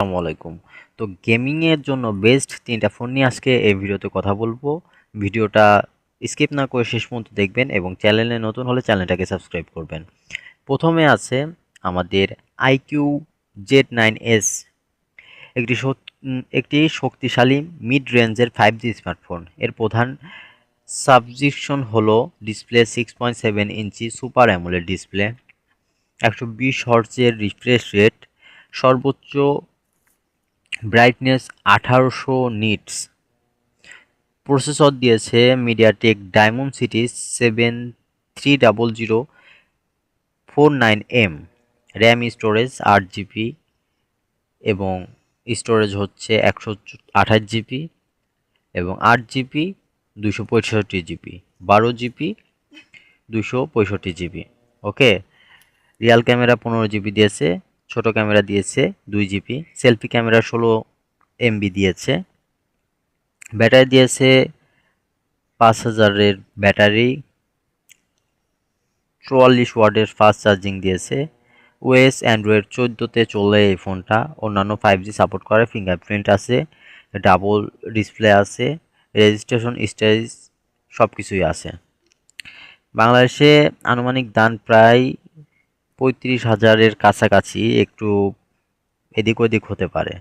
আসসালামু আলাইকুম। তো গেমিং এর জন্য বেস্ট ৩টা ফোন নিয়ে আজকে এই ভিডিওতে কথা বলবো। ভিডিওটা স্কিপ না করে শেষ পর্যন্ত দেখবেন এবং চ্যানেলে নতুন হলে চ্যানেলটাকে সাবস্ক্রাইব করবেন। প্রথমে আছে আমাদের আইকিউ Z9s, একটি শক্তিশালী মিড রেঞ্জের 5G স্মার্টফোন। এর প্রধান সাবজিকশন হলো display 6.7 inch super AMOLED display, 120 হার্টজের রিফ্রেশ রেট, সর্বোচ্চ ব্রাইটনেস 1800 নিটস। প্রসেসর দিয়েছে MediaTek Dimensity 7300 49M, RAM storage 8 GB এবং স্টোরেজ হচ্ছে 128 জিবি এবং 8 GB 265 GB, 12 GB 265 GB. Okay, rear camera 15 GB দিয়েছে, ছোট ক্যামেরা দিয়েছে 2 জিবি, সেলফি ক্যামেরা 16 MB দিয়েছে, ব্যাটারি দিয়েছে 5000-এর ব্যাটারি, 44 ওয়াটের ফাস্ট চার্জিং দিয়েছে। ওএস অ্যান্ড্রয়েড 14-তে চলে এই ফোনটা। অন্যান্য 5G সাপোর্ট করে, ফিঙ্গারপ্রিন্ট আছে, ডাবল ডিসপ্লে আছে, রেজিস্ট্রেশন স্টোরেজ সব কিছুই আছে। বাংলাদেশে আনুমানিক দাম প্রায় 35,000-এর কাছাকাছি, একটু এদিক ওদিক হতে পারে।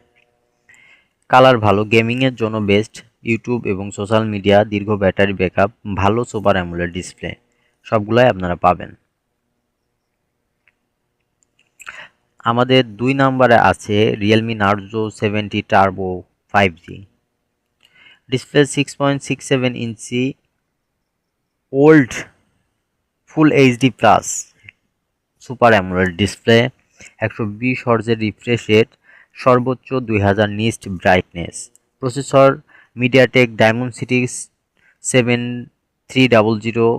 কালার ভালো, গেমিংয়ের জন্য বেস্ট, ইউটিউব এবং সোশ্যাল মিডিয়া, দীর্ঘ ব্যাটারি ব্যাকআপ, ভালো সুপার অ্যামোলেড ডিসপ্লে, সবগুলাই আপনারা পাবেন। আমাদের 2 নম্বরে আছে Realme Narzo 70 Turbo 5G, display 6.67 inch, old full HD plus super AMOLED display, 120 হার্টজের রিফ্রেশ রেট, সর্বোচ্চ 2000 nits brightness. Processor MediaTek Dimensity 7300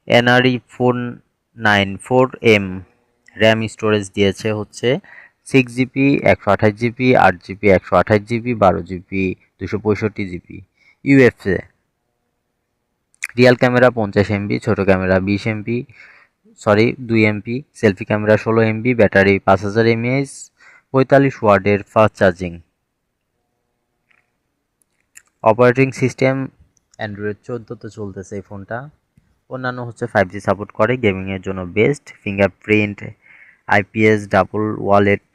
NRE 494M, RAM storage দিয়েছে হচ্ছে 6 GB 128 GB, 8 GB 128 GB, 12 GB 265 GB. UFA Real camera 50 MB, ছোট camera 20 MB, 2 MP, selfie camera 16 MB, battery 5000 mAh, 45 ওয়াটের fast charging. Operating system Android 14-তে চলতেছে এই ফোনটা। অন্যান্য হচ্ছে 5G সাপোর্ট করে, গেমিংয়ের জন্য best, fingerprint, IPS, double wallet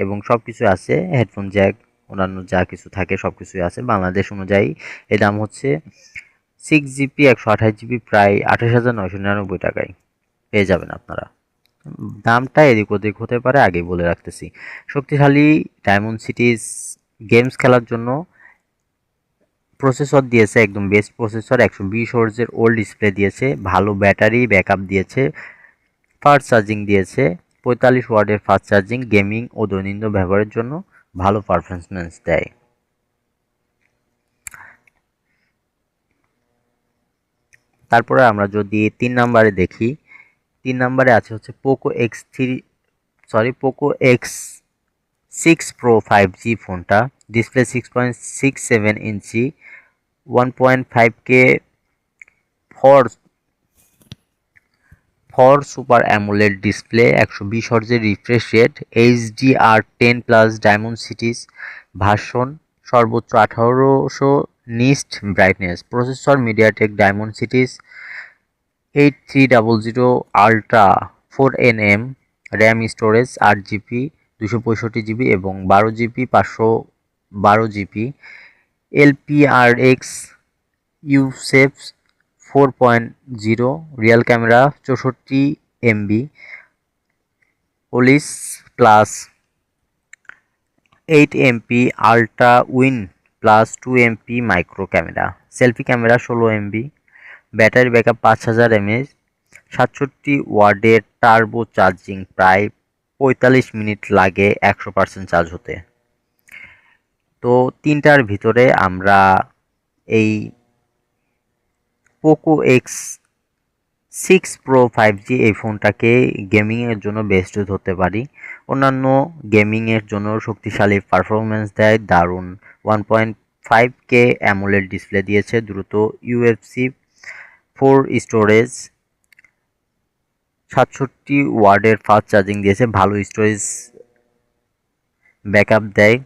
এবং সব কিছু আছে, হেডফোন জ্যাক, অন্যান্য যা কিছু থাকে সব কিছুই আছে। বাংলাদেশ অনুযায়ী এর দাম হচ্ছে 6 জিবি 128 জিবি প্রায় 28,999 টাকায় পেয়ে যাবেন আপনারা। দামটা এদিক ওদিক হতে পারে, আগেই বলে রাখতেছি। শক্তিশালী ডায়মন্ড সিটিজ গেমস খেলার জন্য প্রসেসর দিয়েছে একদম বেস্ট প্রসেসর, 120 হার্টজের ওল্ড ডিসপ্লে দিয়েছে, ভালো ব্যাটারি ব্যাকআপ দিয়েছে, ফাস্ট চার্জিং দিয়েছে, 45 ওয়াটের ফাস্ট চার্জিং, গেমিং ও দৈনন্দিন ব্যবহারের জন্য ভালো পারফরমেন্স দেয়। তারপরে আমরা যদি 3 নম্বরে দেখি, 3 নম্বরে আছে হচ্ছে পোকো X6 Pro 5G ফোনটা, display 6.67 inch, 1.5K for super AMOLED display, 120 হার্টজের refresh rate, HDR10+ Dimensity version, সর্বোচ্চ 1800 nits brightness. Processor MediaTek Dimensity 8300 ultra 4nm, RAM storage 8 GB 265 GB এবং 12 জিবি 512 জিবি, LPRX ইউসেফ 4.0, rear camera 64 MB, ওলিস plus 8 MP ultra wide plus 2 MP micro camera, selfie camera 16 MB, battery backup 5000 mAh, 67 ওয়াটের turbo charging, প্রায় 45 minute লাগে 100% charge হতে। তো তিনটার ভিতরে আমরা এই পোকো X6 Pro 5G এই ফোনটাকে গেমিংয়ের জন্য বেস্ট ধরতে পারি। অন্যান্য গেমিংয়ের জন্য শক্তিশালী পারফরমেন্স দেয়, দারুণ 1.5K অ্যামোলেড ডিসপ্লে দিয়েছে, দ্রুত UFC 4 স্টোরেজ, 67 ওয়াটের ফাস্ট চার্জিং দিয়েছে, ভালো স্টোরেজ ব্যাকআপ দেয়,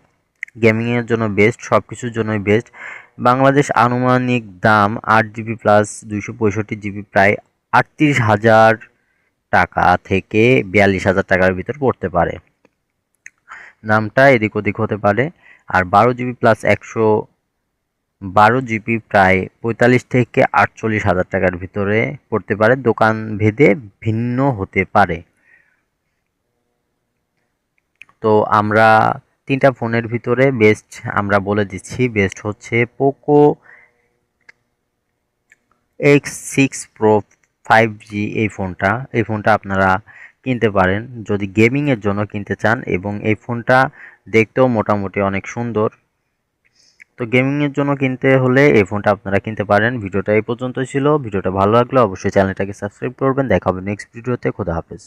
গেমিংয়ের জন্য বেস্ট, সব কিছুর জন্যই বেস্ট। বাংলাদেশ আনুমানিক দাম 8 জিবি প্লাস 265 জিবি প্রায় 38,000 টাকা থেকে 42,000 টাকার ভিতর পড়তে পারে। দামটা এদিক ওদিক হতে পারে। আর 12 জিবি প্লাস 112 জিবি প্রায় 45 থেকে 48,000 টাকার ভিতরে পড়তে পারে, দোকান ভেদে ভিন্ন হতে পারে। তো আমরা তিনটা ফোনের ভিতরে বেস্ট আমরা বলে দিচ্ছি। বেস্ট হচ্ছে পোকো X6 Pro 5G। এই ফোনটা আপনারা কিনতে পারেন যদি গেমিংয়ের জন্য কিনতে চান, এবং এই ফোনটা দেখতেও মোটামুটি অনেক সুন্দর। তো গেমিংয়ের জন্য কিনতে হলে এই ফোনটা আপনারা কিনতে পারেন। ভিডিওটা এই পর্যন্ত ছিল। ভিডিওটা ভালো লাগলে অবশ্যই চ্যানেলটাকে সাবস্ক্রাইব করবেন। দেখা হবে নেক্সট ভিডিওতে। খোদা হাফেজ।